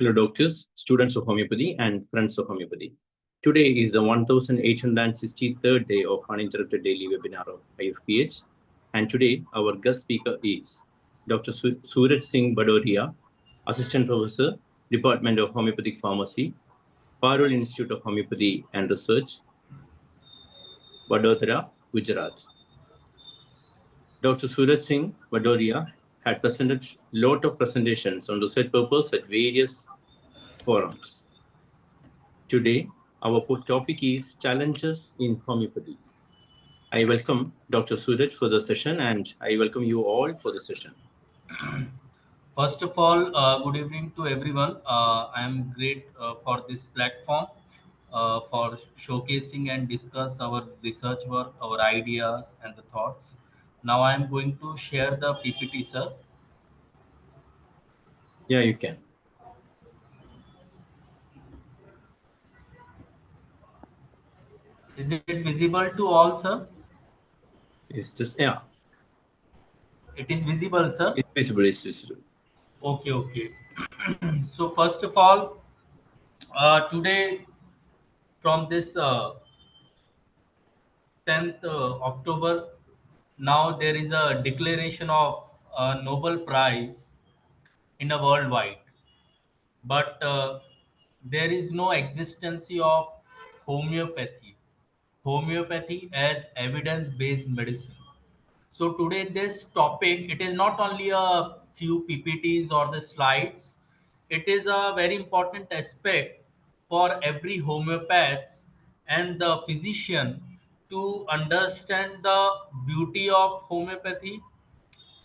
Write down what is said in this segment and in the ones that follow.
Hello, doctors, students of homeopathy, and friends of homeopathy. Today is the 1863rd day of uninterrupted daily webinar of IFPH, and today our guest speaker is Dr. Suraj Singh Bhadoria, Assistant Professor, Department of Homeopathic Pharmacy, Parul Institute of Homeopathy and Research, Vadodara, Gujarat. Dr. Suraj Singh Bhadoria had presented a lot of presentations on research purpose at various forums. Today, our topic is challenges in homeopathy. I welcome Dr. Suraj for the session and I welcome you all for the session. First of all, good evening to everyone. I am great for this platform for showcasing and discuss our research work, our ideas, and the thoughts. Now I am going to share the PPT, sir. Yeah, you can. Is it visible to all, sir? It's just, yeah, It is visible, sir. it's visible, it's visible. Okay, okay. So first of all, today from this 10th October, now there is a declaration of a Nobel Prize in a worldwide, but there is no existence of homeopathy. Homeopathy as evidence-based medicine. So today this topic, it is not only a few PPTs or the slides, it is a very important aspect for every homeopath and the physician to understand the beauty of homeopathy,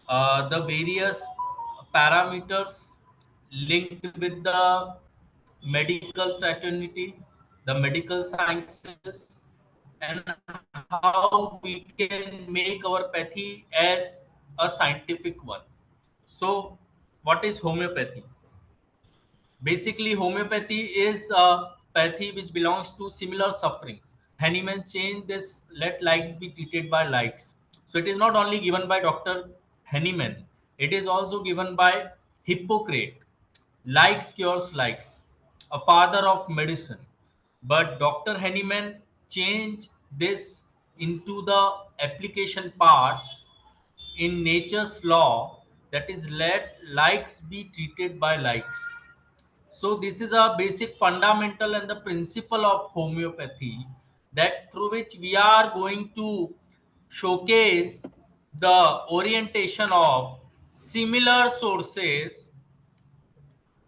the various parameters linked with the medical fraternity, the medical sciences, and how we can make our pathy as a scientific one. So, what is homeopathy? Basically, homeopathy is a pathy which belongs to similar sufferings. Hahnemann changed this let likes be treated by likes. So it is not only given by Dr. Hahnemann, it is also given by Hippocrates. Likes cures likes, a father of medicine. But Dr. Hahnemann changed this into the application part in nature's law, that is let likes be treated by likes. So this is a basic fundamental and the principle of homeopathy, that through which we are going to showcase the orientation of similar sources,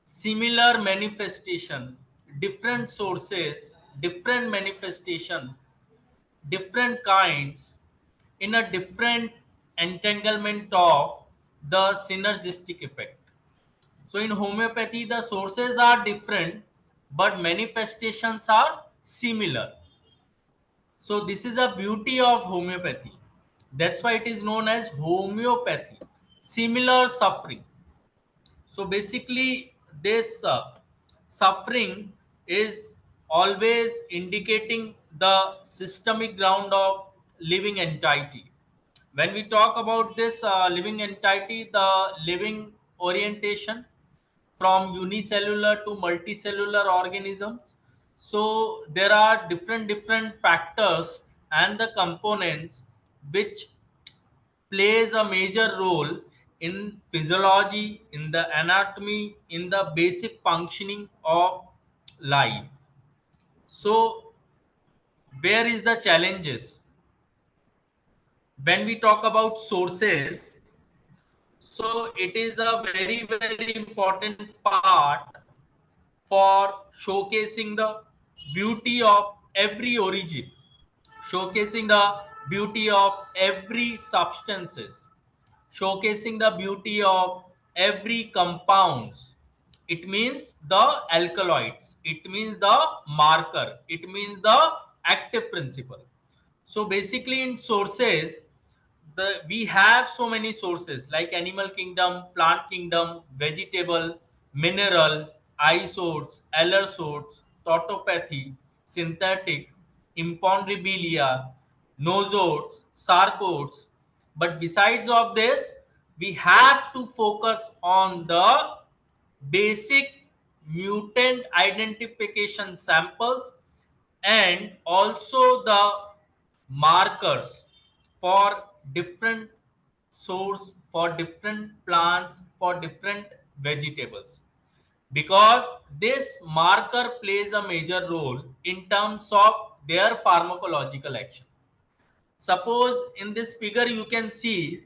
similar manifestation, different sources, different manifestation, different kinds in a different entanglement of the synergistic effect. So in homeopathy, the sources are different, but manifestations are similar. So this is a beauty of homeopathy. That's why it is known as homeopathy, similar suffering. So basically, this suffering is always indicating the systemic ground of living entity. When we talk about this living entity, the living orientation from unicellular to multicellular organisms. So there are different factors and the components which plays a major role in physiology, in the anatomy, in the basic functioning of life. So where is the challenges? When we talk about sources, so it is a very important part for showcasing the beauty of every origin, showcasing the beauty of every substances, showcasing the beauty of every compounds. It means the alkaloids, it means the marker, it means the active principle. So basically in sources, we have so many sources like animal kingdom, plant kingdom, vegetable, mineral, isotes, allersotes, tautopathy, synthetic, imponderabilia, nosotes, sarcodes. But besides of this, we have to focus on the basic mutant identification samples and also the markers for different source, for different plants, for different vegetables, because this marker plays a major role in terms of their pharmacological action. Suppose in this figure you can see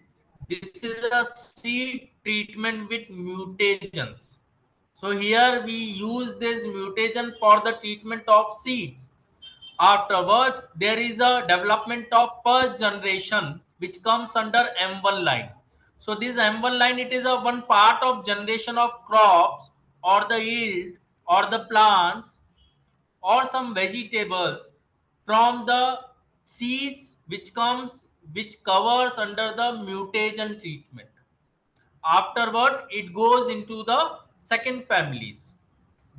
this is a seed treatment with mutagens. So here we use this mutation for the treatment of seeds. Afterwards, there is a development of first generation which comes under M1 line. So this M1 line, it is a one part of generation of crops or the yield or the plants or some vegetables from the seeds which covers under the mutagen treatment. Afterward, it goes into the second families.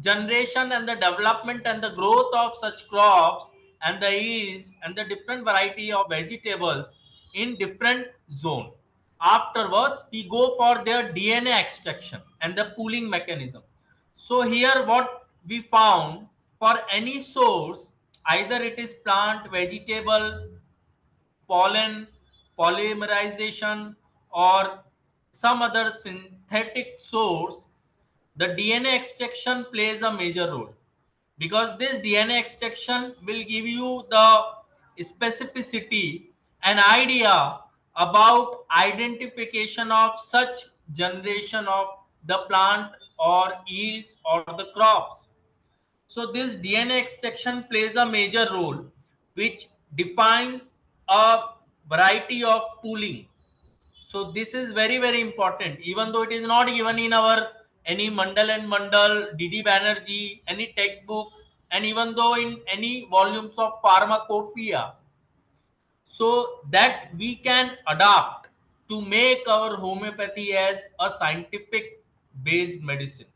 Generation and the development and the growth of such crops and the yields and the different variety of vegetables in different zone. Afterwards, we go for their DNA extraction and the pooling mechanism. So here what we found, for any source, either it is plant, vegetable, pollen, polymerization, or some other synthetic source, the DNA extraction plays a major role, because this DNA extraction will give you the specificity, an idea about identification of such generation of the plant or yields or the crops. So this DNA extraction plays a major role, which defines a variety of pooling. So this is very very important. Even though it is not given in our any Mandal and Mandal, DD Banerjee, any textbook, and even though in any volumes of pharmacopoeia, so that we can adapt to make our homeopathy as a scientific based medicine,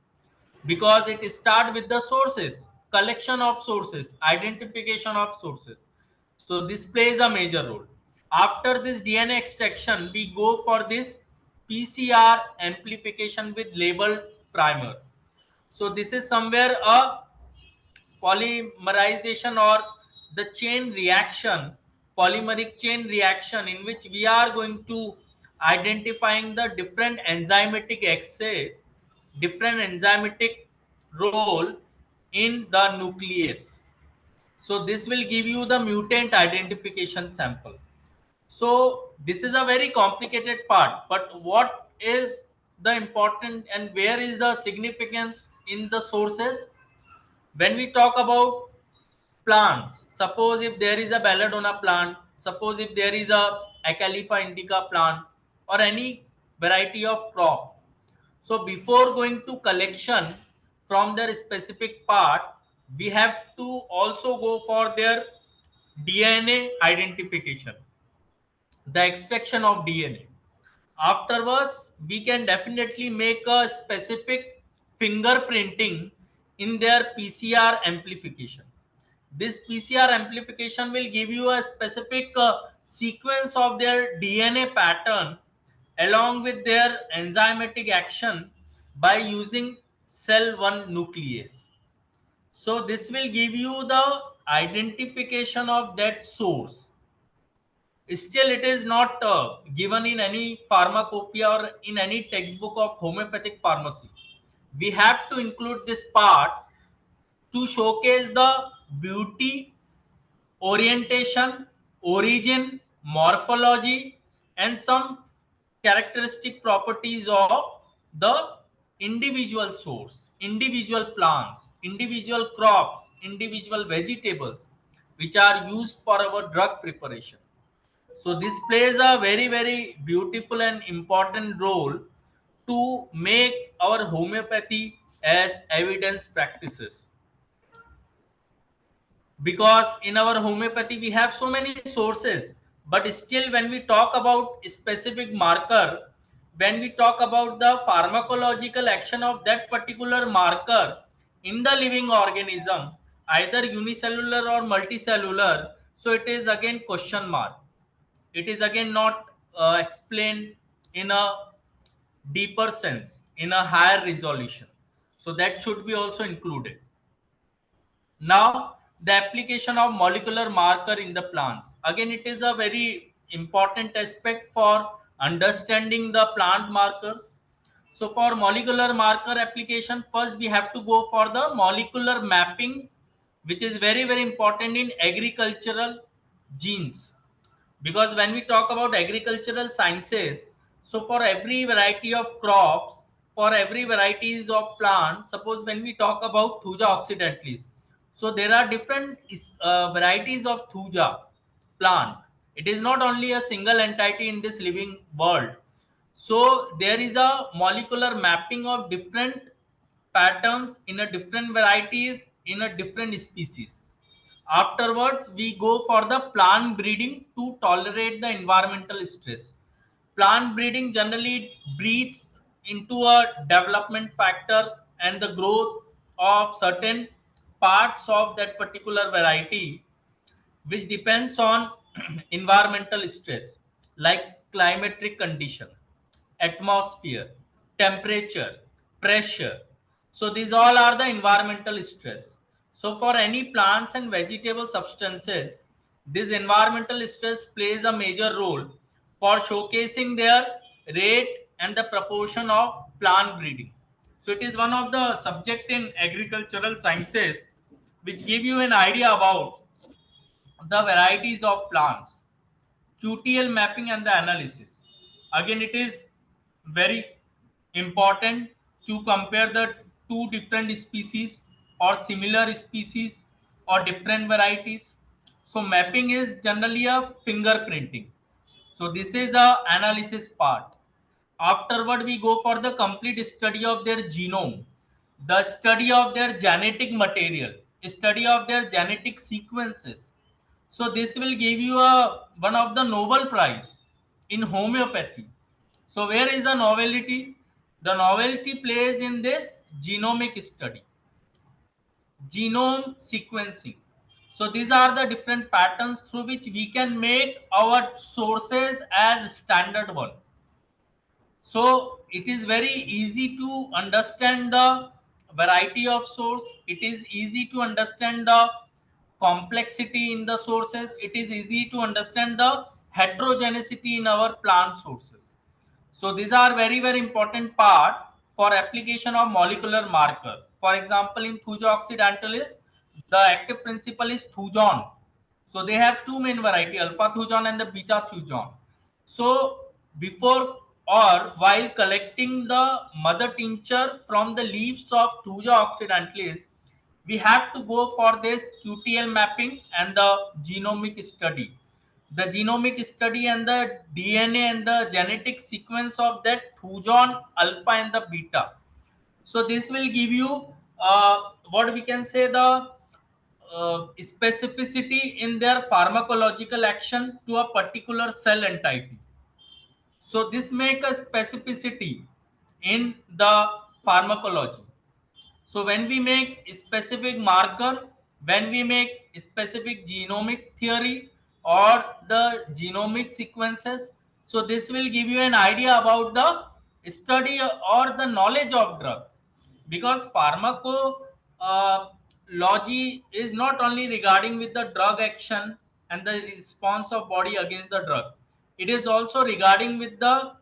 because it start with the sources, collection of sources, identification of sources. So this plays a major role. After this DNA extraction, we go for this PCR amplification with labeled primer. So this is somewhere a polymerization or the chain reaction, polymeric chain reaction, in which we are going to identifying the different enzymatic assay, different enzymatic role in the nucleus. So this will give you the mutant identification sample. So this is a very complicated part, but what is the important and where is the significance in the sources? When we talk about plants, suppose if there is a belladonna plant, suppose if there is a Acalypha indica plant or any variety of crop, so before going to collection from their specific part, we have to also go for their DNA identification, the extraction of DNA. Afterwards, we can definitely make a specific fingerprinting in their PCR amplification. This PCR amplification will give you a specific sequence of their DNA pattern along with their enzymatic action by using cell 1 nuclease. So this will give you the identification of that source. Still, it is not given in any pharmacopoeia or in any textbook of homeopathic pharmacy. We have to include this part to showcase the beauty, orientation, origin, morphology, and some characteristic properties of the individual source, individual plants, individual crops, individual vegetables, which are used for our drug preparation. So this plays a very very beautiful and important role to make our homeopathy as evidence practices, because in our homeopathy we have so many sources, but still when we talk about specific marker, when we talk about the pharmacological action of that particular marker in the living organism, either unicellular or multicellular, so it is again question mark. It is again not explained in a deeper sense, in a higher resolution. So that should be also included. Now, the application of molecular marker in the plants. Again, it is a very important aspect for understanding the plant markers. So for molecular marker application, first we have to go for the molecular mapping, which is very, very important in agricultural genes. Because when we talk about agricultural sciences, so for every variety of crops, for every varieties of plants, suppose when we talk about thuja occidentalis, so there are different varieties of thuja plant. It is not only a single entity in this living world. So there is a molecular mapping of different patterns in a different varieties in a different species. Afterwards, we go for the plant breeding to tolerate the environmental stress. Plant breeding generally breeds into a development factor and the growth of certain parts of that particular variety, which depends on environmental stress like climatic condition, atmosphere, temperature, pressure. So these all are the environmental stress. So for any plants and vegetable substances, this environmental stress plays a major role for showcasing their rate and the proportion of plant breeding. So it is one of the subject in agricultural sciences which give you an idea about the varieties of plants, QTL mapping and the analysis. Again, it is very important to compare the two different species or similar species or different varieties. So mapping is generally a fingerprinting. So this is a analysis part. Afterward, we go for the complete study of their genome, the study of their genetic material, study of their genetic sequences. So this will give you a one of the Nobel Prize in homeopathy. So where is the novelty? The novelty plays in this genomic study, genome sequencing. So these are the different patterns through which we can make our sources as standard one. So it is very easy to understand the variety of source. It is easy to understand the complexity in the sources. It is easy to understand the heterogeneity in our plant sources. So these are very, very important part for application of molecular marker. For example, in Thuja occidentalis, the active principle is thujon. So they have two main variety, alpha thujon and the beta thujon. So before or while collecting the mother tincture from the leaves of Thuja occidentalis, we have to go for this QTL mapping and the genomic study. The genomic study and the DNA and the genetic sequence of that thujon alpha and the beta. So this will give you what we can say the specificity in their pharmacological action to a particular cell entity. So this make a specificity in the pharmacology. So when we make specific marker, when we make specific genomic theory or the genomic sequences, so this will give you an idea about the study or the knowledge of drug. Because pharmacology is not only regarding with the drug action and the response of body against the drug. It is also regarding with the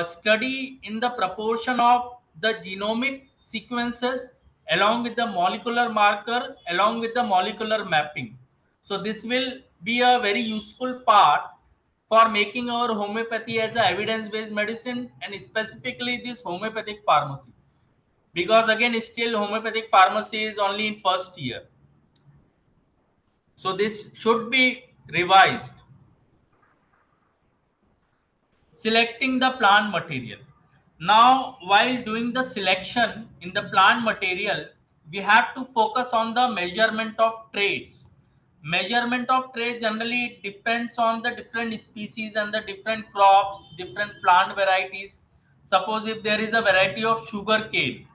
study in the proportion of the genomic sequences along with the molecular marker along with the molecular mapping. So this will be a very useful part for making our homeopathy as a evidence based medicine and specifically this homeopathic pharmacy, because again still homeopathic pharmacy is only in first year, so this should be revised. Selecting the plant material. Now, while doing the selection in the plant material, we have to focus on the measurement of traits. Measurement of traits generally depends on the different species and the different crops, different plant varieties. Suppose if there is a variety of sugar cane,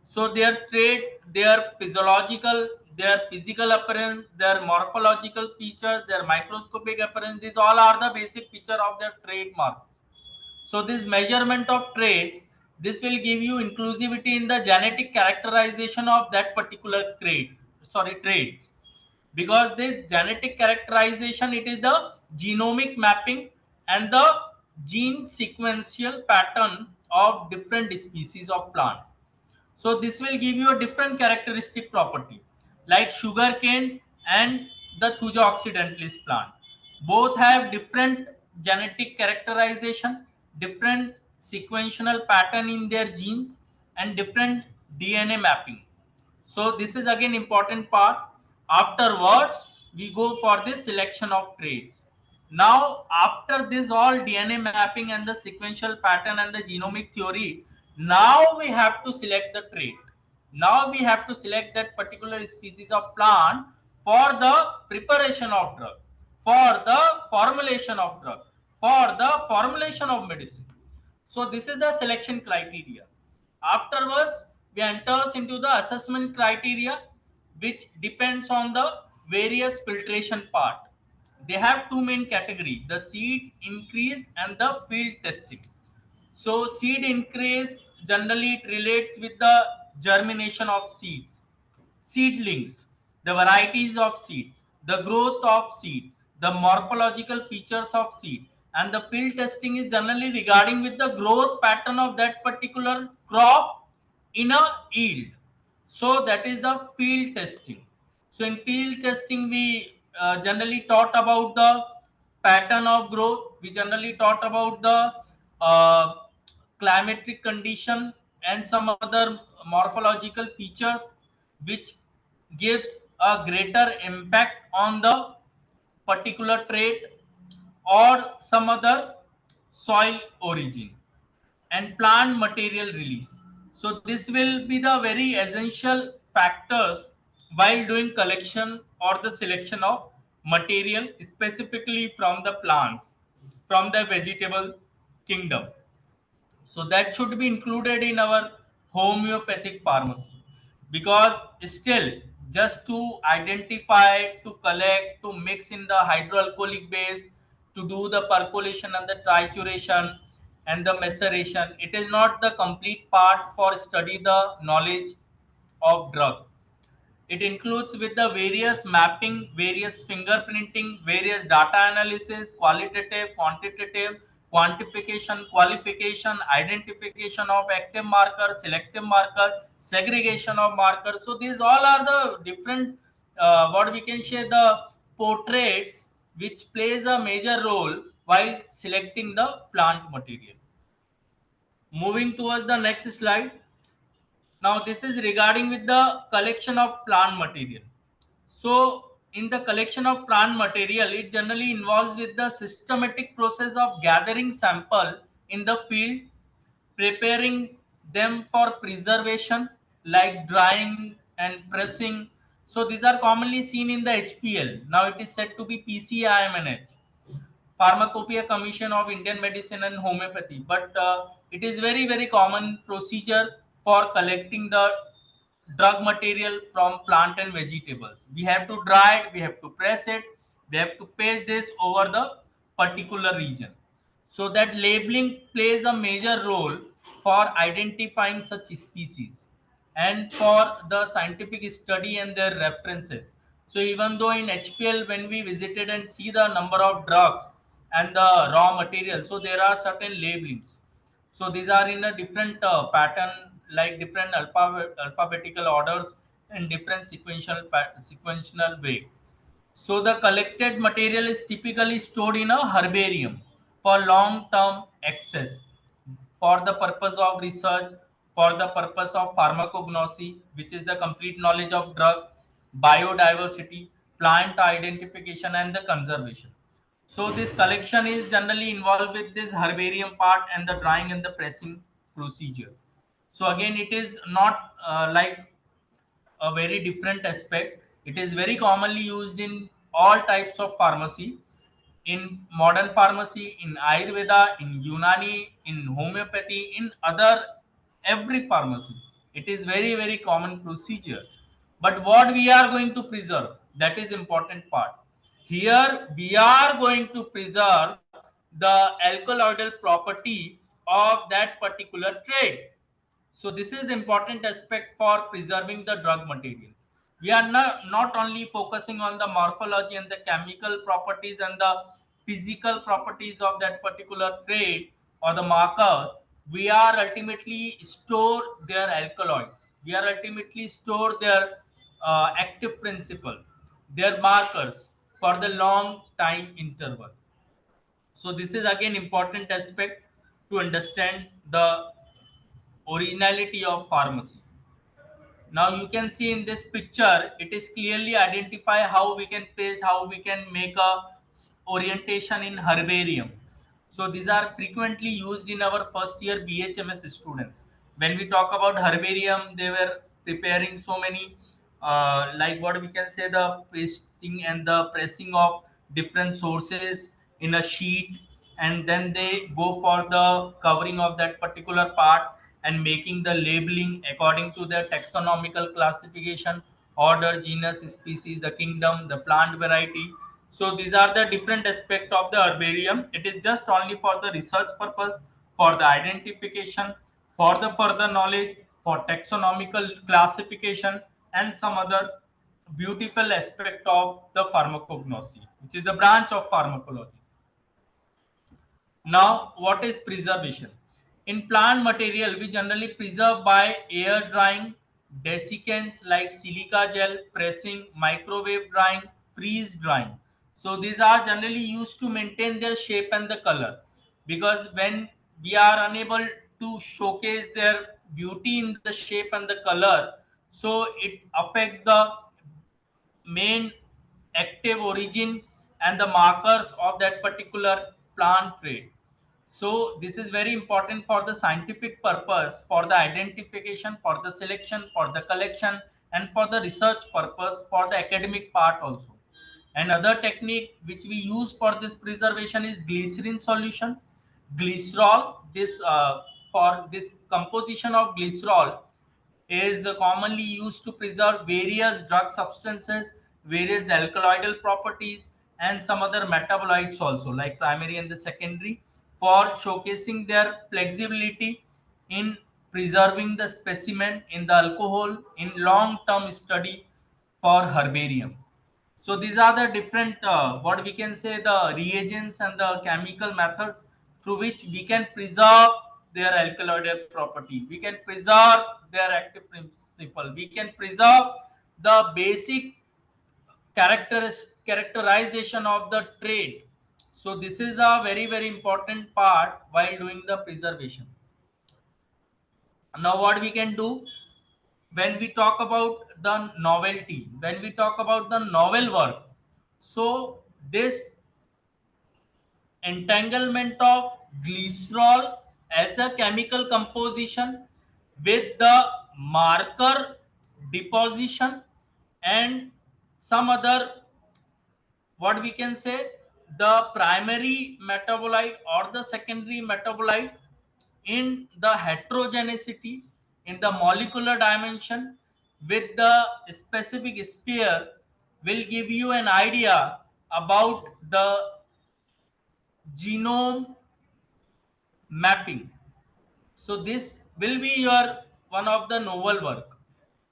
so their trait, their physiological, their physical appearance, their morphological features, their microscopic appearance, these all are the basic feature of their trademark. So this measurement of traits This will give you inclusivity in the genetic characterization of that particular traits, because this genetic characterization, it is the genomic mapping and the gene sequential pattern of different species of plant. So this will give you a different characteristic property, like sugarcane and the Thuja occidentalis plant. Both have different genetic characterization, different sequential pattern in their genes, and different DNA mapping. So this is again important part. Afterwards, we go for this selection of traits. Now, after this all DNA mapping and the sequential pattern and the genomic theory, now we have to select the trait. Now we have to select that particular species of plant for the preparation of drug, for the formulation of drug, for the formulation of medicine. So this is the selection criteria. Afterwards, we enters into the assessment criteria, which depends on the various filtration part. They have two main category: the seed increase and the field testing. So seed increase generally it relates with the germination of seeds, seedlings, the varieties of seeds, the growth of seeds, the morphological features of seed, and the field testing is generally regarding with the growth pattern of that particular crop in a yield. So that is the field testing. So in field testing, we generally taught about the pattern of growth. We generally taught about the uh, climatic condition and some other morphological features which gives a greater impact on the particular trait or some other soil origin and plant material release. So this will be the very essential factors while doing collection or the selection of material specifically from the plants, from the vegetable kingdom. So that should be included in our homeopathic pharmacy, because still just to identify, to collect, to mix in the hydroalcoholic base, to do the percolation and the trituration and the maceration, it is not the complete part for study the knowledge of drug. It includes with the various mapping, various fingerprinting, various data analysis, qualitative, quantitative, quantification, qualification, identification of active marker, selective marker, segregation of markers. So these all are the different, what we can say, the portraits which plays a major role while selecting the plant material. Moving towards the next slide. Now this is regarding with the collection of plant material. So in the collection of plant material, it generally involves with the systematic process of gathering sample in the field, preparing them for preservation like drying and pressing. So these are commonly seen in the HPL. Now it is said to be PCIMNH, Pharmacopoeia Commission of Indian Medicine and Homeopathy. But it is very, very common procedure for collecting the drug material from plant and vegetables. We have to dry it, we have to press it, we have to paste this over the particular region. So that labeling plays a major role for identifying such species and for the scientific study and their references. So even though in HPL, when we visited and see the number of drugs and the raw material, so there are certain labelings. So these are in a different pattern, like different alphabetical orders and different sequential way. So the collected material is typically stored in a herbarium for long-term access, for the purpose of research, for the purpose of pharmacognosy, which is the complete knowledge of drug, biodiversity, plant identification, and the conservation. So this collection is generally involved with this herbarium part and the drying and the pressing procedure. So again, it is not like a very different aspect. It is very commonly used in all types of pharmacy, in modern pharmacy, in Ayurveda, in Unani, in homeopathy, in other every pharmacy. It is very, very common procedure. But what we are going to preserve, that is important part. Here we are going to preserve the alkaloidal property of that particular trade. So this is the important aspect for preserving the drug material. We are not only focusing on the morphology and the chemical properties and the physical properties of that particular trait or the marker. We are ultimately store their alkaloids. We are ultimately store their active principle, their markers for the long time interval. So this is again important aspect to understand the originality of pharmacy. Now you can see in this picture, it is clearly identify how we can paste, how we can make a orientation in herbarium. So these are frequently used in our first year BHMS students. When we talk about herbarium, they were preparing so many, like what we can say, the pasting and the pressing of different sources in a sheet, and then they go for the covering of that particular part and making the labeling according to their taxonomical classification, order, genus, species, the kingdom, the plant variety. So these are the different aspect of the herbarium. It is just only for the research purpose, for the identification, for the further knowledge, for taxonomical classification, and some other beautiful aspect of the pharmacognosy, which is the branch of pharmacology. Now, what is preservation? In plant material, we generally preserve by air drying, desiccants like silica gel, pressing, microwave drying, freeze drying. So these are generally used to maintain their shape and the color, because when we are unable to showcase their beauty in the shape and the color, so it affects the main active origin and the markers of that particular plant trait. So this is very important for the scientific purpose, for the identification, for the selection, for the collection, and for the research purpose, for the academic part also. Another technique which we use for this preservation is glycerin solution. Glycerol, this for this composition of glycerol is commonly used to preserve various drug substances, various alkaloidal properties, and some other metabolites also, like primary and the secondary, for showcasing their flexibility in preserving the specimen in the alcohol in long-term study for herbarium. So these are the different, what we can say, the reagents and the chemical methods through which we can preserve their alkaloidal property. We can preserve their active principle. We can preserve the basic characterization of the trade. So this is a very, very important part while doing the preservation. Now what we can do when we talk about the novelty, when we talk about the novel work, so this entanglement of glycerol as a chemical composition with the marker deposition and some other, what we can say, the primary metabolite or the secondary metabolite in the heterogeneity in the molecular dimension with the specific sphere will give you an idea about the genome mapping. So this will be your one of the novel work.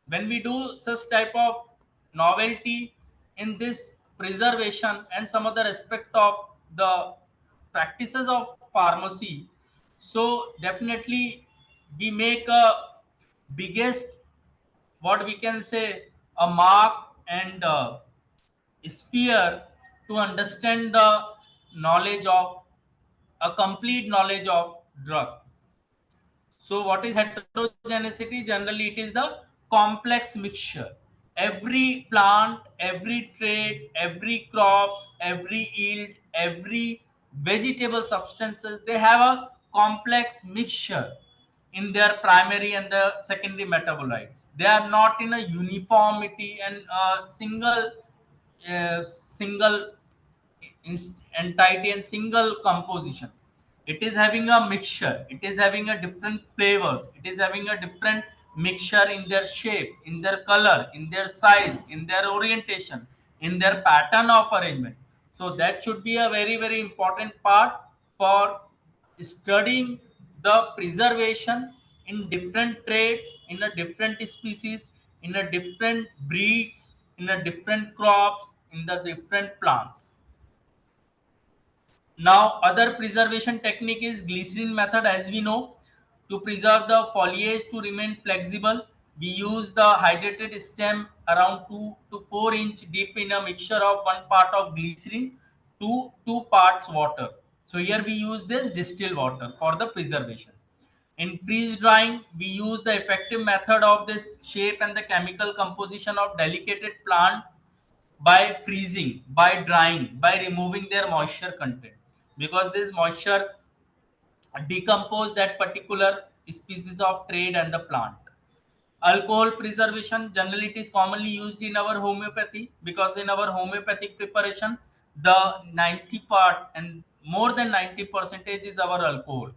When we do such type of novelty in this preservation and some other aspect of the practices of pharmacy, so definitely we make a biggest, what we can say, a mark and sphere to understand the knowledge of a complete knowledge of drug. So what is heterogeneity? Generally, it is the complex mixture. Every plant, every trait, every crops, every yield, every vegetable substances, they have a complex mixture in their primary and the secondary metabolites. They are not in a uniformity and single entity and single composition. It is having a mixture, it is having a different flavors, it is having a different mixture in their shape, in their color, in their size, in their orientation, in their pattern of arrangement. So that should be a very, very important part for studying the preservation in different traits, in a different species, in a different breeds, in a different crops, in the different plants. Now, other preservation technique is glycerin method. As we know, to preserve the foliage to remain flexible, we use the hydrated stem around 2 to 4 inch deep in a mixture of 1 part of glycerin to 2 parts water. So here we use this distilled water for the preservation. In freeze drying, we use the effective method of this shape and the chemical composition of delicate plant by freezing, by drying, by removing their moisture content, because this moisture decompose that particular species of trade and the plant. Alcohol preservation, generally it is commonly used in our homeopathy, because in our homeopathic preparation the 90 part and more than 90 percentage is our alcohol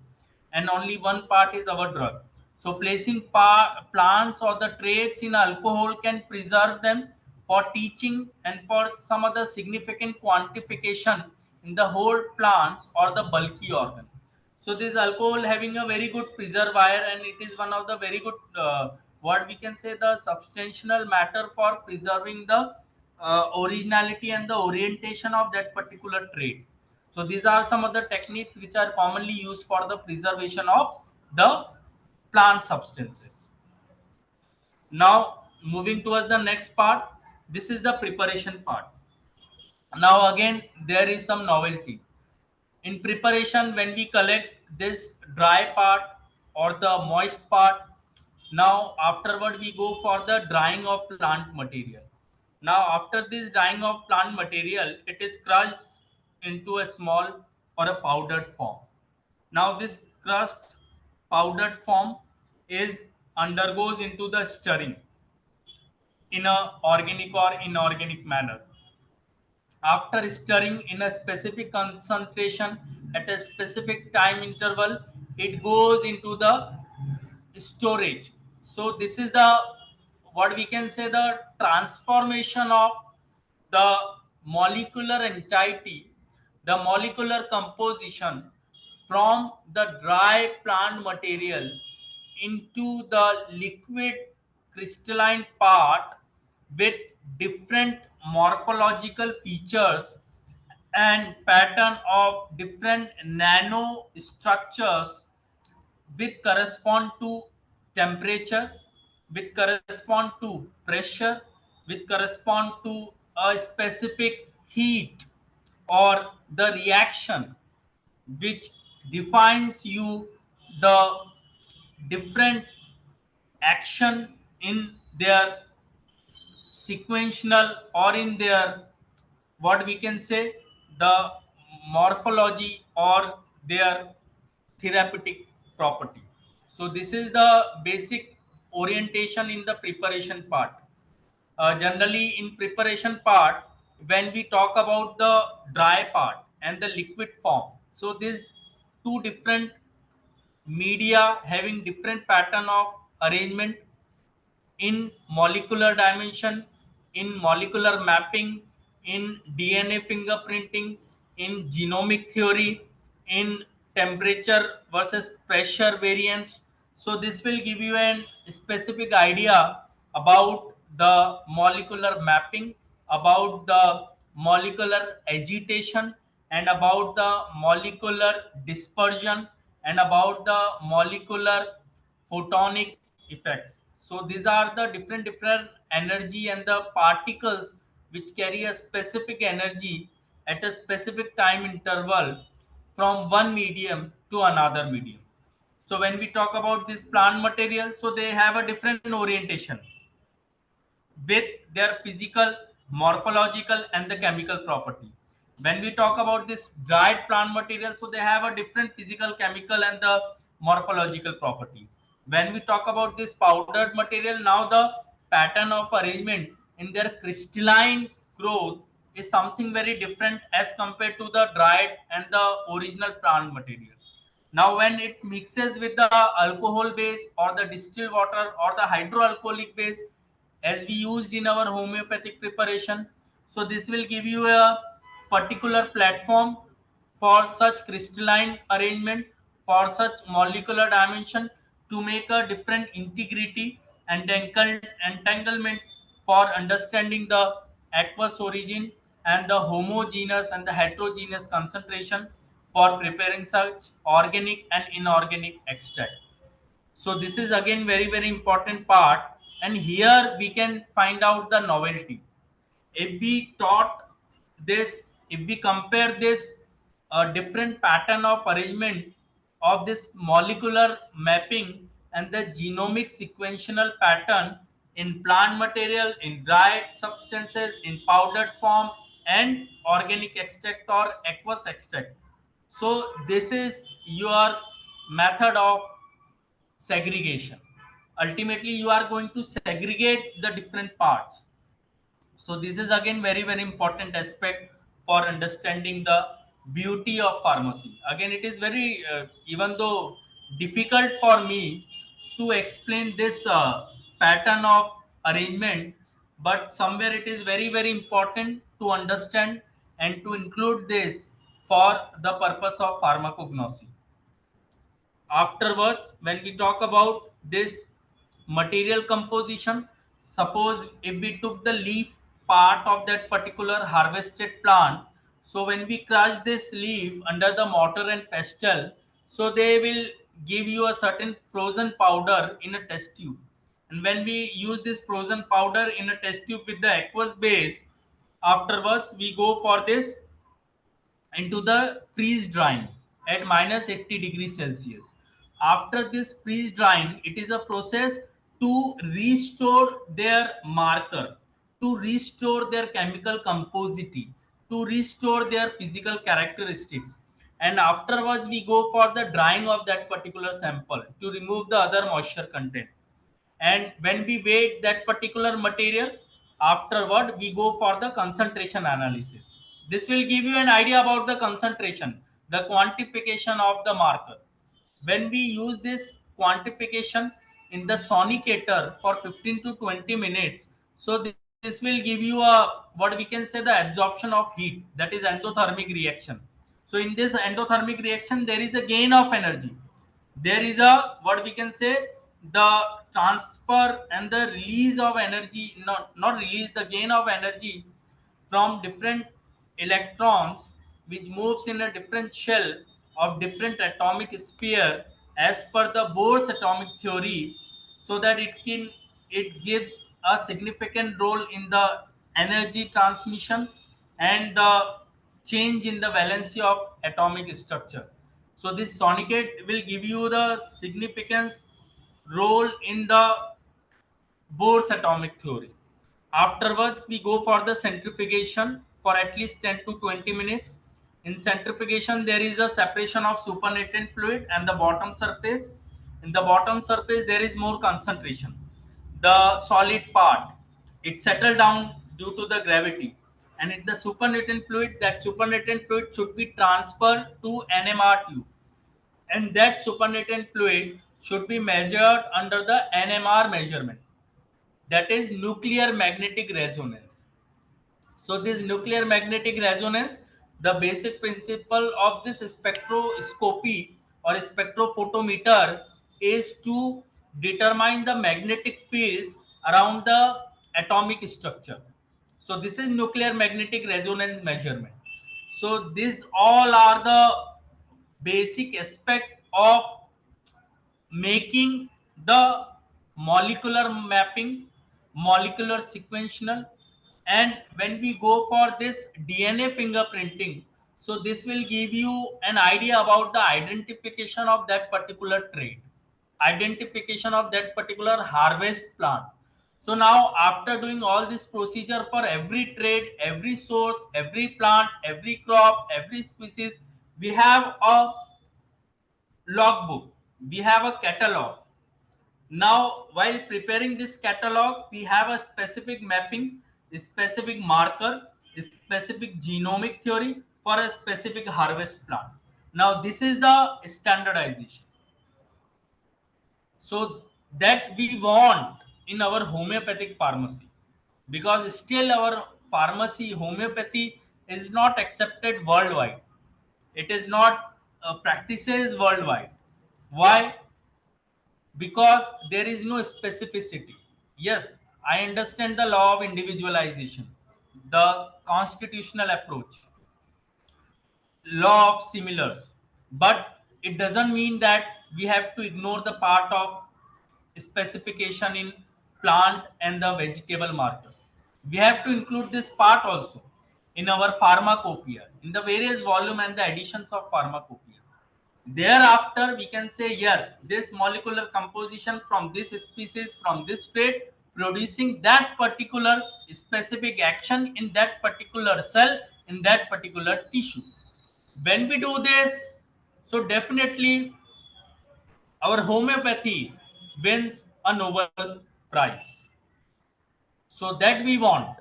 and only 1 part is our drug. So placing plants or the traits in alcohol can preserve them for teaching and for some other significant quantification in the whole plants or the bulky organ. So this alcohol having a very good preserver, and it is one of the very good what we can say the substantial matter for preserving the originality and the orientation of that particular trait. So these are some of the techniques which are commonly used for the preservation of the plant substances. Now moving towards the next part, this is the preparation part. Now again there is some novelty in preparation. When we collect this dry part or the moist part, now afterward we go for the drying of plant material. Now after this drying of plant material, it is crushed into a small or a powdered form. Now this crushed powdered form is undergoes into the stirring in a organic or inorganic manner. After stirring in a specific concentration at a specific time interval, it goes into the storage. So this is the what we can say the transformation of the molecular entity, the molecular composition from the dry plant material into the liquid crystalline part with different morphological features and pattern of different nano structures with correspond to temperature, with correspond to pressure, with correspond to a specific heat or the reaction which defines you the different action in their sequential or in their what we can say the morphology or their therapeutic property. So this is the basic orientation in the preparation part. Generally in preparation part, when we talk about the dry part and the liquid form, so these two different media having different pattern of arrangement in molecular dimension, in molecular mapping, in DNA fingerprinting, in genomic theory, in temperature versus pressure variance. So this will give you an specific idea about the molecular mapping, about the molecular agitation, and about the molecular dispersion, and about the molecular photonic effects. So these are the different energy and the particles which carry a specific energy at a specific time interval from one medium to another medium. So when we talk about this plant material, so they have a different orientation with their physical, morphological, and the chemical property. When we talk about this dried plant material, so they have a different physical, chemical, and the morphological property. When we talk about this powdered material, now the pattern of arrangement in their crystalline growth is something very different as compared to the dried and the original plant material. Now, when it mixes with the alcohol base or the distilled water or the hydroalcoholic base, as we used in our homeopathic preparation, so this will give you a particular platform for such crystalline arrangement, for such molecular dimension to make a different integrity and entanglement for understanding the aqueous origin and the homogeneous and the heterogeneous concentration for preparing such organic and inorganic extract. So this is again very important part, and here we can find out the novelty. If we taught this, if we compare this different pattern of arrangement of this molecular mapping and the genomic sequential pattern in plant material, in dried substances, in powdered form, and organic extract or aqueous extract. So this is your method of segregation. Ultimately, you are going to segregate the different parts. So this is again very important aspect for understanding the beauty of pharmacy. Again, it is very even though difficult for me to explain this pattern of arrangement, but somewhere it is very important to understand and to include this for the purpose of pharmacognosy. Afterwards, when we talk about this material composition, suppose if we took the leaf part of that particular harvested plant, so when we crush this leaf under the mortar and pestle, so they will give you a certain frozen powder in a test tube. And when we use this frozen powder in a test tube with the aqueous base, afterwards we go for this into the freeze drying at minus 80 degrees Celsius. After this freeze drying, it is a process to restore their marker, to restore their chemical composition, to restore their physical characteristics. And afterwards, we go for the drying of that particular sample to remove the other moisture content. And when we weigh that particular material, afterward we go for the concentration analysis. This will give you an idea about the concentration, the quantification of the marker. When we use this quantification in the sonicator for 15 to 20 minutes, so this will give you a what we can say the absorption of heat, that is endothermic reaction. So in this endothermic reaction there is a gain of energy, there is a what we can say the transfer and the release of energy, not release, the gain of energy from different electrons which moves in a different shell of different atomic sphere as per the Bohr's atomic theory, so that it gives a significant role in the energy transmission and the change in the valency of atomic structure. So this sonicate will give you the significance role in the Bohr's atomic theory. Afterwards, we go for the centrifugation for at least 10 to 20 minutes. In centrifugation, there is a separation of supernatant fluid and the bottom surface. In the bottom surface, there is more concentration. The solid part, it settled down due to the gravity. And in the supernatant fluid, that supernatant fluid should be transferred to NMR tube, and that supernatant fluid should be measured under the NMR measurement, that is nuclear magnetic resonance. So this nuclear magnetic resonance, the basic principle of this spectroscopy or spectrophotometer is to determine the magnetic fields around the atomic structure. So this is nuclear magnetic resonance measurement. So these all are the basic aspect of making the molecular mapping, molecular sequential. And when we go for this DNA fingerprinting, so this will give you an idea about the identification of that particular trait, identification of that particular harvest plant. So now after doing all this procedure for every trait, every source, every plant, every crop, every species, we have a logbook, we have a catalog. Now while preparing this catalog, we have a specific mapping, a specific marker, a specific genomic theory for a specific harvest plant. Now this is the standardization, so that we want in our homeopathic pharmacy, because still our pharmacy homeopathy is not accepted worldwide, it is not practices worldwide. Why? Because there is no specificity. Yes, I understand the law of individualization, the constitutional approach, law of similars, but it doesn't mean that we have to ignore the part of specification in plant and the vegetable marker. We have to include this part also in our pharmacopoeia, in the various volume and the editions of pharmacopoeia. Thereafter, we can say yes, this molecular composition from this species, from this trait, producing that particular specific action in that particular cell, in that particular tissue. When we do this, so definitely our homeopathy wins a Nobel Prize. So that we want.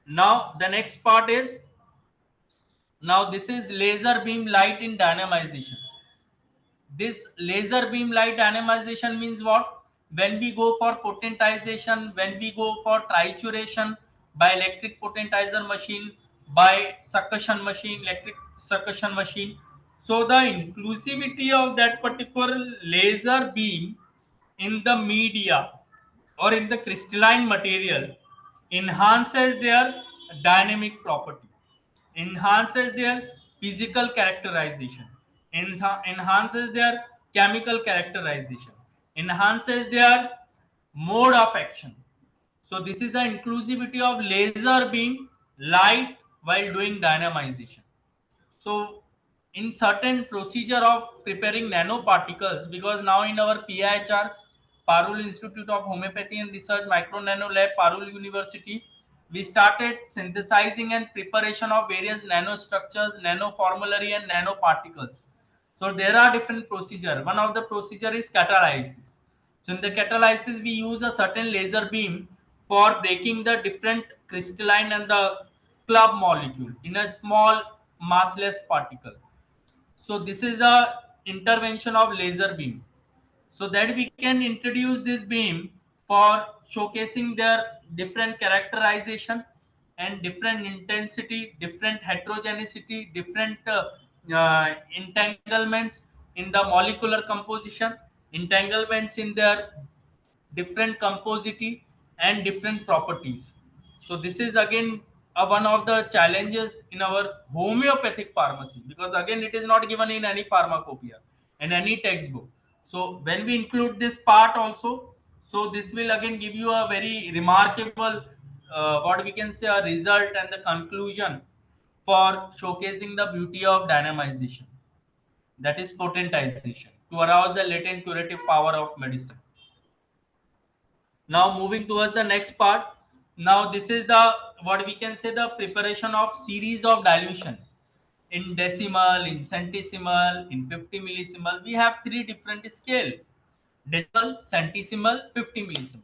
Now the next part is, now this is laser beam light in dynamization. This laser beam light dynamization means what? When we go for potentization, when we go for trituration by electric potentizer machine, by succussion machine, electric succussion machine. So the inclusivity of that particular laser beam in the media or in the crystalline material enhances their dynamic property, enhances their physical characterization, enhances their chemical characterization, enhances their mode of action. So this is the inclusivity of laser beam light while doing dynamization. So in certain procedure of preparing nanoparticles, because now in our PIHR, Parul Institute of Homeopathy and Research Micro Nano Lab, Parul University, we started synthesizing and preparation of various nanostructures, nanoformulary and nanoparticles. So there are different procedure. One of the procedure is catalysis. So in the catalysis, we use a certain laser beam for breaking the different crystalline and the club molecule in a small massless particle. So this is the intervention of laser beam, so that we can introduce this beam for showcasing their different characterization and different intensity, different heterogeneity, different entanglements in the molecular composition, entanglements in their different composite and different properties. So this is again one of the challenges in our homeopathic pharmacy, because again it is not given in any pharmacopoeia and any textbook. So when we include this part also, so this will again give you a very remarkable what we can say a result and the conclusion for showcasing the beauty of dynamization, that is potentization, to arouse the latent curative power of medicine. Now moving towards the next part. Now this is the what we can say the preparation of series of dilution in decimal, in centesimal, in 50 millisimal. We have three different scale: decimal, centesimal, 50 millisimal.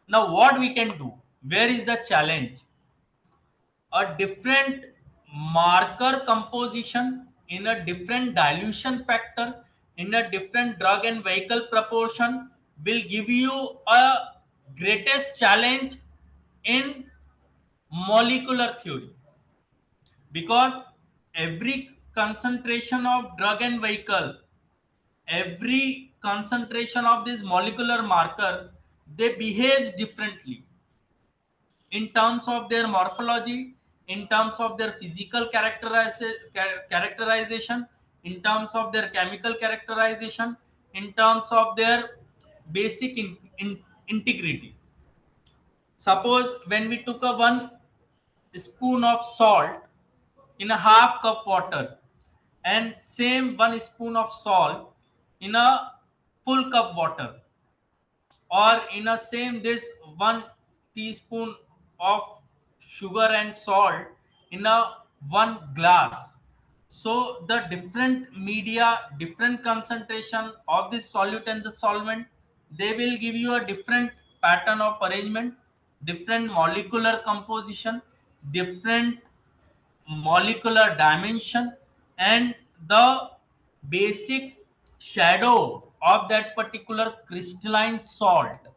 Now what we can do? Where is the challenge? A different marker composition in a different dilution factor in a different drug and vehicle proportion will give you a greatest challenge in molecular theory, because every concentration of drug and vehicle, every concentration of this molecular marker, they behave differently in terms of their morphology, in terms of their physical characterization, in terms of their chemical characterization, in terms of their basic integrity. Suppose when we took a one spoon of salt in a half cup water, and same one spoon of salt in a full cup water, or in a same this 1 teaspoon of sugar and salt in a one glass. So the different media, different concentration of this solute and the solvent, they will give you a different pattern of arrangement, different molecular composition, different molecular dimension, and the basic shadow of that particular crystalline salt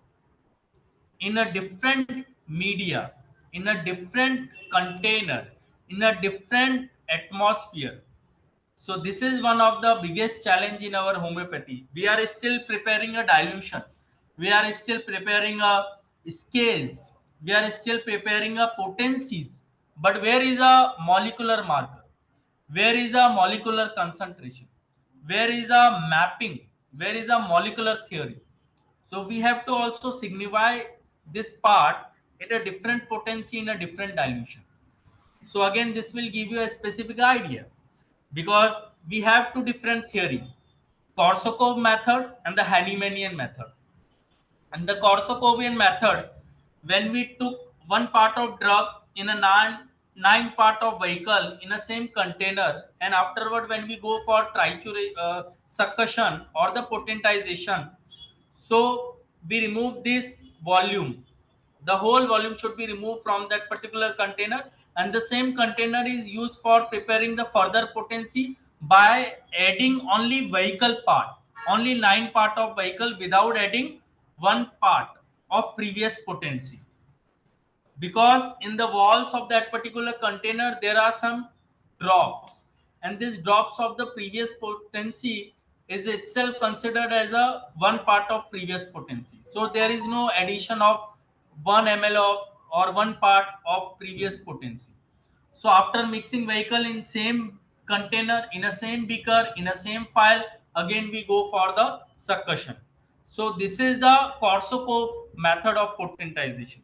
in a different media, in a different container, in a different atmosphere. So this is one of the biggest challenge in our homeopathy. We are still preparing a dilution. We are still preparing a scales. We are still preparing a potencies. But where is a molecular marker? Where is a molecular concentration? Where is a mapping? Where is a molecular theory? So we have to also signify this part at a different potency in a different dilution. So again, this will give you a specific idea because we have two different theory, Korsakoff method and the Hahnemannian method. And the Korsakovian method, when we took one part of drug in a nine part of vehicle in a same container, and afterward when we go for succussion or the potentization, so we remove this volume. The whole volume should be removed from that particular container, and the same container is used for preparing the further potency by adding only vehicle part, only 9 part of vehicle without adding one part of previous potency, because in the walls of that particular container there are some drops, and these drops of the previous potency is itself considered as a one part of previous potency, so there is no addition of 1 ml of or one part of previous potency. So after mixing vehicle in same container, in a same beaker, in a same file, again we go for the succussion. So this is the Korsakoff method of potentization.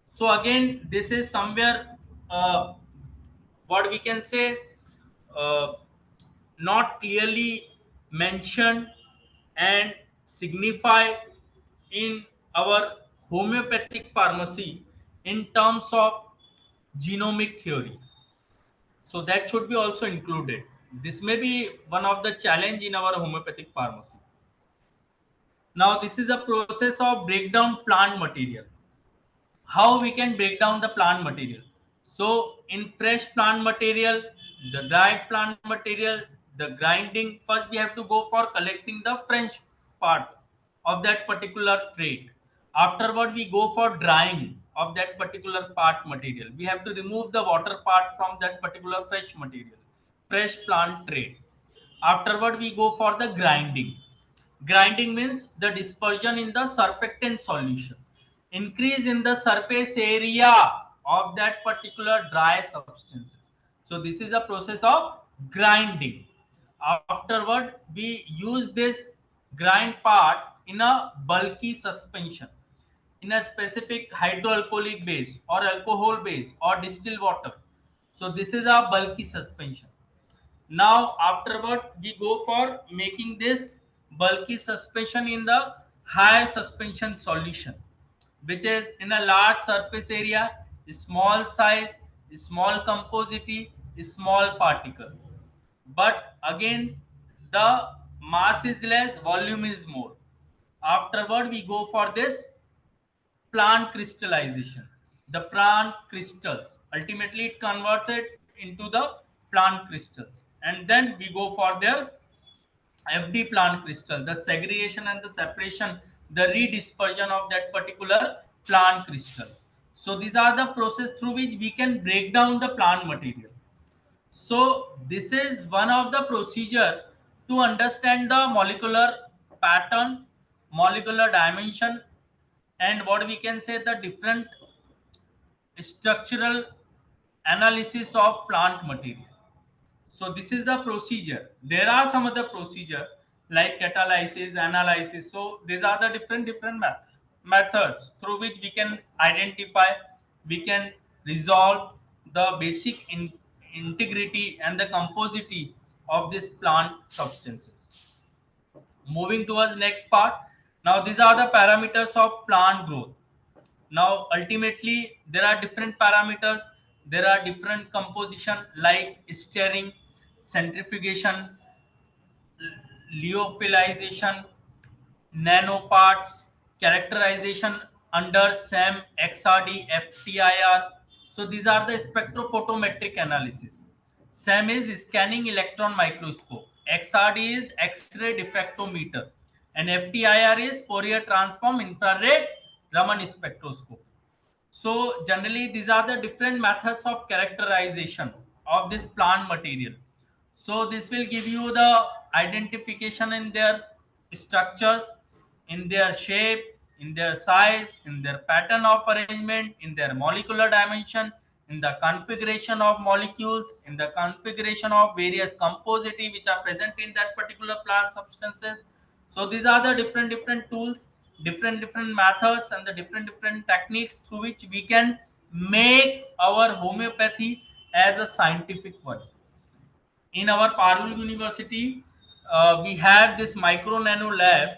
So again, this is somewhere what we can say uh, not clearly mentioned and signified in our homeopathic pharmacy in terms of genomic theory, so that should be also included. This may be one of the challenge in our homeopathic pharmacy. Now this is a process of breakdown plant material. How we can break down the plant material? So in fresh plant material, the dried plant material, the grinding, first we have to go for collecting the fresh part of that particular trait. Afterward we go for drying of that particular part material. We have to remove the water part from that particular fresh material, fresh plant trait. Afterward we go for the grinding. Grinding means the dispersion in the surfactant solution, increase in the surface area of that particular dry substances. So this is a process of grinding. Afterward, we use this grind part in a bulky suspension, in a specific hydroalcoholic base or alcohol base or distilled water. So this is a bulky suspension. Now afterward we go for making this bulky suspension in the higher suspension solution, which is in a large surface area, small size, small composite, small particle. But again the mass is less, volume is more. Afterward we go for this plant crystallization. The plant crystals, ultimately it converts it into the plant crystals, and then we go for their FD plant crystal, the segregation and the separation, the redispersion of that particular plant crystals. So these are the process through which we can break down the plant material. So this is one of the procedure to understand the molecular pattern, molecular dimension, and what we can say the different structural analysis of plant material. So this is the procedure. There are some other procedure like catalysis, analysis. So these are the different methods through which we can identify, we can resolve the basic integrity and the composite of this plant substances. Moving towards next part. Now these are the parameters of plant growth. Now ultimately there are different parameters, there are different composition like stirring, centrifugation, lyophilization, nanoparts, characterization under SAM, XRD, FTIR. So these are the spectrophotometric analysis. SAM is scanning electron microscope, XRD is X-ray diffractometer, and FTIR is Fourier transform infrared Raman spectroscope. So generally these are the different methods of characterization of this plant material. So this will give you the identification in their structures, in their shape, in their size, in their pattern of arrangement, in their molecular dimension, in the configuration of molecules, in the configuration of various composite which are present in that particular plant substances. So these are the different tools, different methods, and the different techniques through which we can make our homeopathy as a scientific one. In our Parul University, we had this micro nano lab.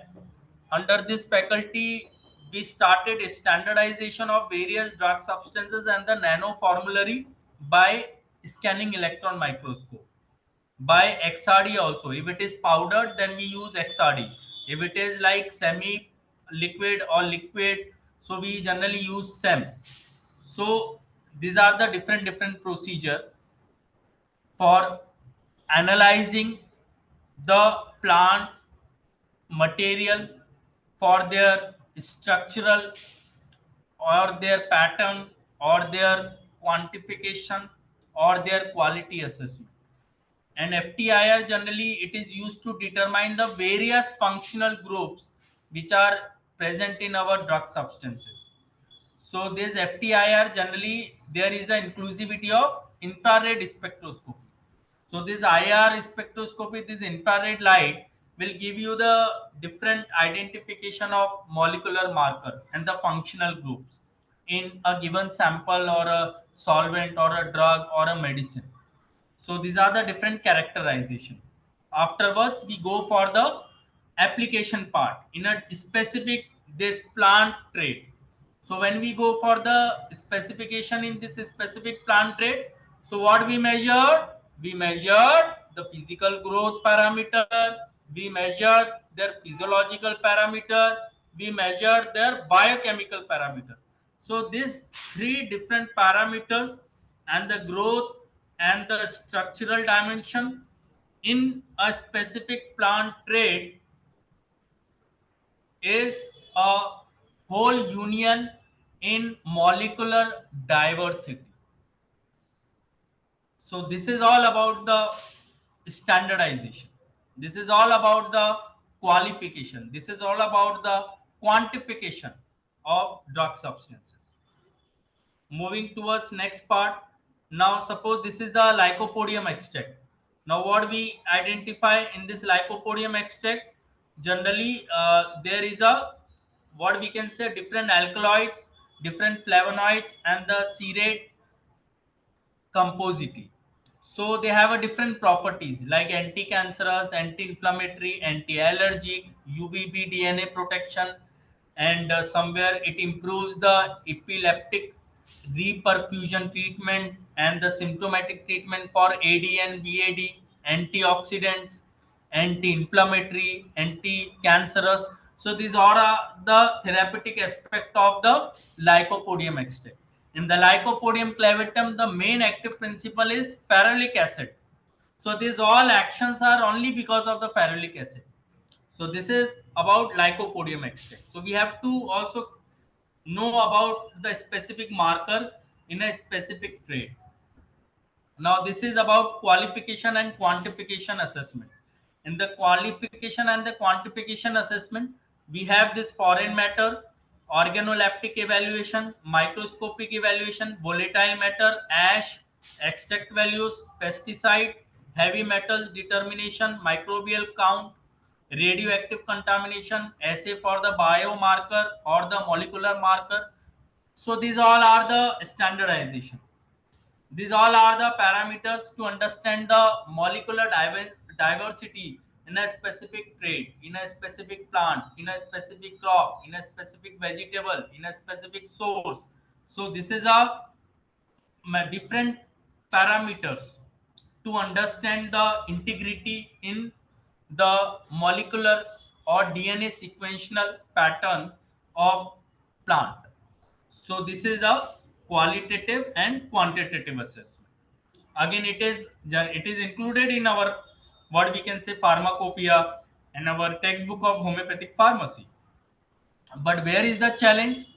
Under this faculty, we started a standardization of various drug substances and the nano formulary by scanning electron microscope. By XRD also. If it is powdered, then we use XRD. If it is like semi liquid or liquid, so we generally use SEM. So these are the different procedure for analyzing the plant material for their structural or their pattern or their quantification or their quality assessment. And FTIR generally it is used to determine the various functional groups which are present in our drug substances. So this FTIR generally there is an inclusivity of infrared spectroscopy. So this IR spectroscopy, this infrared light will give you the different identification of molecular marker and the functional groups in a given sample or a solvent or a drug or a medicine. So these are the different characterization. Afterwards, we go for the application part in a specific this plant trait. So when we go for the specification in this specific plant trait, so what we measured? We measured the physical growth parameter, we measured their physiological parameter, we measured their biochemical parameter. So these three different parameters and the growth and the structural dimension in a specific plant trait is a whole union in molecular diversity. So this is all about the standardization. This is all about the qualification. This is all about the quantification of drug substances. Moving towards next part. Now suppose this is the lycopodium extract. Now what we identify in this lycopodium extract, generally there is a what we can say different alkaloids, different flavonoids, and the serate composite. So they have a different properties like anti-cancerous, anti-inflammatory, anti-allergic, UVB DNA protection, and somewhere it improves the epileptic reperfusion treatment and the symptomatic treatment for AD and BAD, antioxidants, anti-inflammatory, anti-cancerous. So these are the therapeutic aspect of the lycopodium extract. In the lycopodium clavatum, the main active principle is ferulic acid. So these all actions are only because of the ferulic acid. So this is about lycopodium extract. So we have to also know about the specific marker in a specific trait. Now this is about qualification and quantification assessment. In the qualification and the quantification assessment, we have this foreign matter, organoleptic evaluation, microscopic evaluation, volatile matter, ash, extract values, pesticide, heavy metals determination, microbial count, radioactive contamination, assay for the biomarker or the molecular marker. So these all are the standardization. These all are the parameters to understand the molecular diversity in a specific trait, in a specific plant, in a specific crop, in a specific vegetable, in a specific source. So this is a different parameters to understand the integrity in the molecular or DNA sequential pattern of plant. So this is a qualitative and quantitative assessment. Again, it is included in our what we can say pharmacopoeia and our textbook of homeopathic pharmacy. But where is the challenge?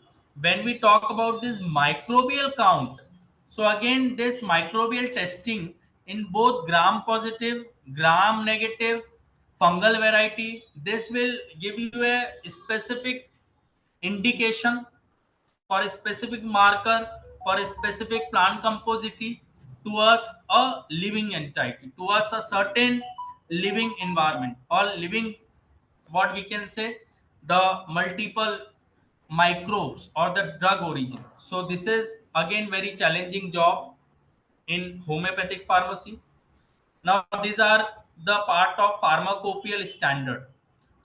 When we talk about this microbial count, so again, this microbial testing in both gram positive, gram negative, fungal variety. This will give you a specific indication for a specific marker for a specific plant composite towards a living entity, towards a certain living environment or living, what we can say, the multiple microbes or the drug origin. So this is again very challenging job in homeopathic pharmacy. Now these are the part of pharmacopoeial standard.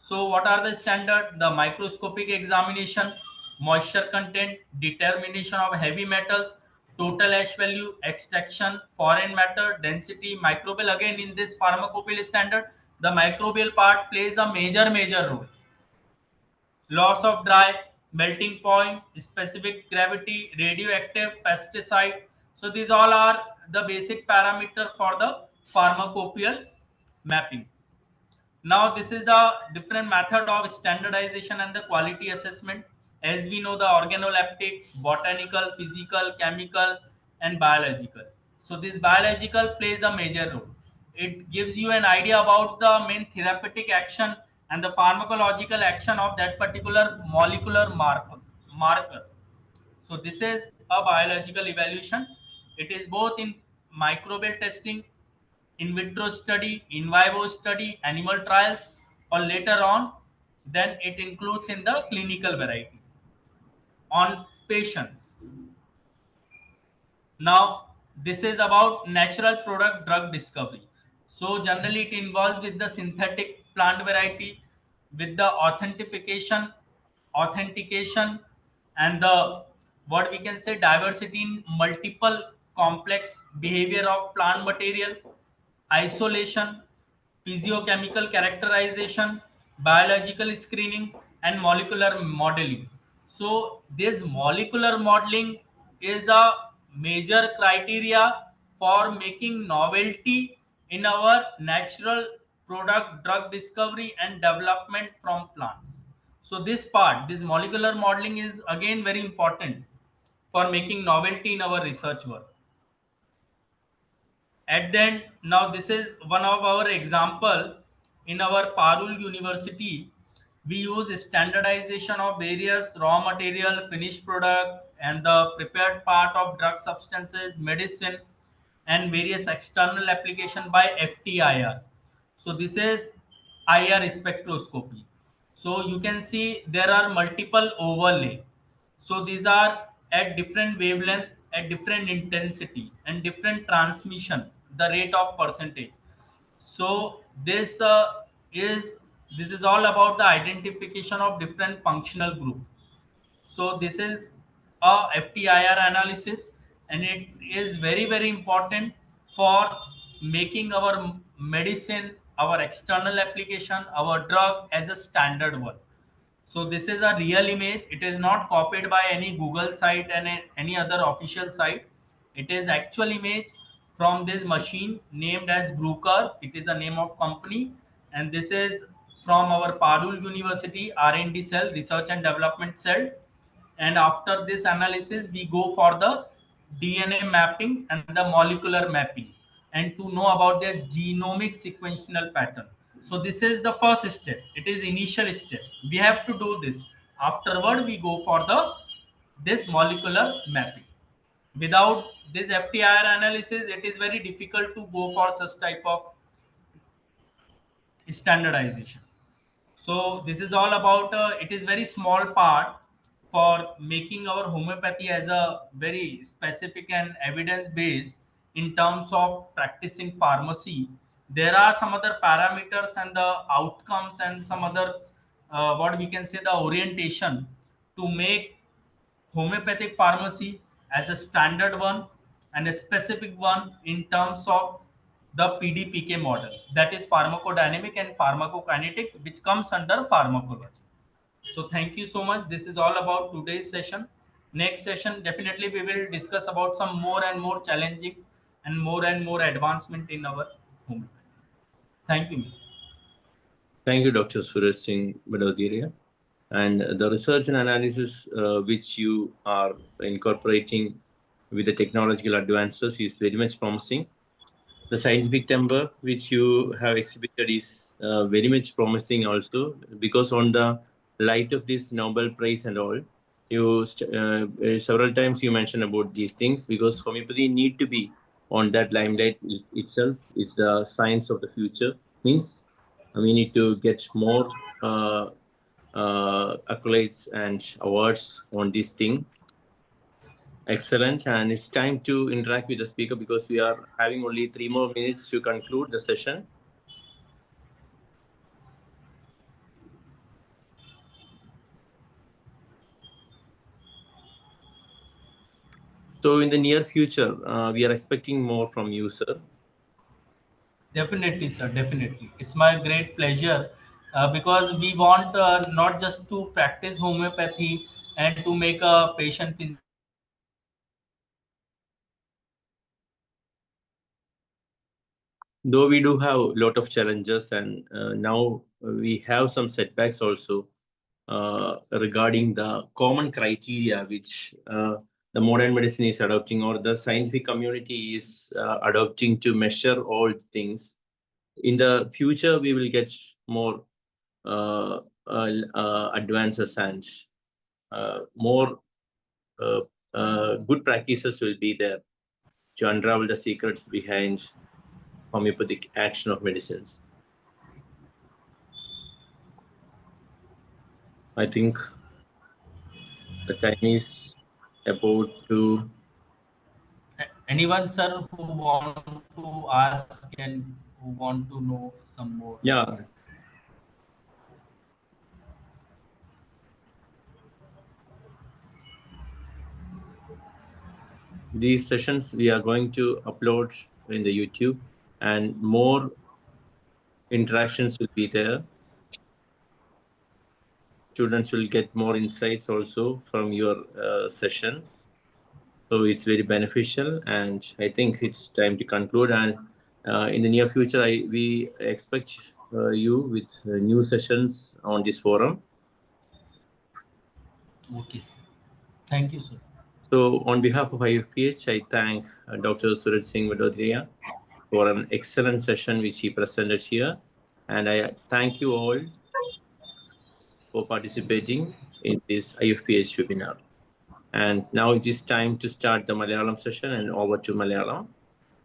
So what are the standard? The microscopic examination, moisture content, determination of heavy metals, total ash value, extraction, foreign matter, density, microbial. Again in this pharmacopoeial standard, the microbial part plays a major role. Loss of dry, melting point, specific gravity, radioactive, pesticide. So these all are the basic parameter for the pharmacopoeial mapping. Now this is the different method of standardization and the quality assessment. As we know, the organoleptic, botanical, physical, chemical, and biological. So this biological plays a major role. It gives you an idea about the main therapeutic action and the pharmacological action of that particular molecular marker. So this is a biological evaluation. It is both in microbial testing, in vitro study, in vivo study, animal trials, or later on, then it includes in the clinical variety on patients. Now, this is about natural product drug discovery. So generally it involves with the synthetic plant variety, with the authentication, and the, what we can say, diversity in multiple complex behavior of plant material, isolation, physiochemical characterization, biological screening, and molecular modeling. So this molecular modeling is a major criteria for making novelty in our natural product drug discovery and development from plants. So this part, this molecular modeling is again very important for making novelty in our research work. At the end, now this is one of our example in our Parul University. We use standardization of various raw material, finished product, and the prepared part of drug substances, medicine, and various external application by FTIR. So this is IR spectroscopy. So you can see there are multiple overlay. So these are at different wavelength, at different intensity, and different transmission, the rate of percentage. So is this is all about the identification of different functional group. So this is a FTIR analysis, and it is very important for making our medicine, our external application, our drug as a standard one. So this is a real image. It is not copied by any Google site and any other official site. It is actual image from this machine named as Bruker. It is a name of company, and this is from our Parul University R&D cell, research and development cell. And after this analysis, we go for the DNA mapping and the molecular mapping, and to know about their genomic sequential pattern. So this is the first step. It is initial step. We have to do this. Afterward, we go for the this molecular mapping. Without this FTIR analysis, it is very difficult to go for such type of standardization. So this is all about it is very small part for making our homeopathy as a very specific and evidence based in terms of practicing pharmacy. There are some other parameters and the outcomes and some other what we can say, the orientation to make homeopathic pharmacy as a standard one and a specific one in terms of the PDPK model, that is pharmacodynamic and pharmacokinetic, which comes under pharmacology. So thank you so much. This is all about today's session. Next session, definitely we will discuss about some more and more challenging and more advancement in our homeopathy. Thank you. Thank you, Dr. Suraj Singh Bhadoria. And the research and analysis which you are incorporating with the technological advances is very much promising. The scientific temper which you have exhibited is very much promising also, because on the light of this Nobel Prize and all, you several times you mentioned about these things, because homeopathy need to be on that limelight itself. It's the science of the future. Means we need to get more accolades and awards on this thing. Excellent. And it's time to interact with the speaker, because we are having only 3 more minutes to conclude the session. So in the near future, we are expecting more from you, sir. Definitely, sir. Definitely, it's my great pleasure because we want not just to practice homeopathy and to make a patient physically well, but we want to make Though we do have a lot of challenges, and now we have some setbacks also regarding the common criteria which the modern medicine is adopting, or the scientific community is adopting to measure all things. In the future, we will get more advances, and more good practices will be there to unravel the secrets behind homeopathic action of medicines. I think the time is about to. anyone, sir, who want to ask and who want to know some more. Yeah, these sessions we are going to upload in the YouTube, and more interactions will be there. Students will get more insights also from your session. So it's very beneficial, and I think it's time to conclude. And in the near future, we expect you with new sessions on this forum. Okay, sir. Thank you, sir. So on behalf of IFPH, I thank Dr. Suraj Singh Bhadoria for an excellent session which he presented here. And I thank you all for participating in this IFPH webinar. And now it is time to start the Malayalam session, and over to Malayalam.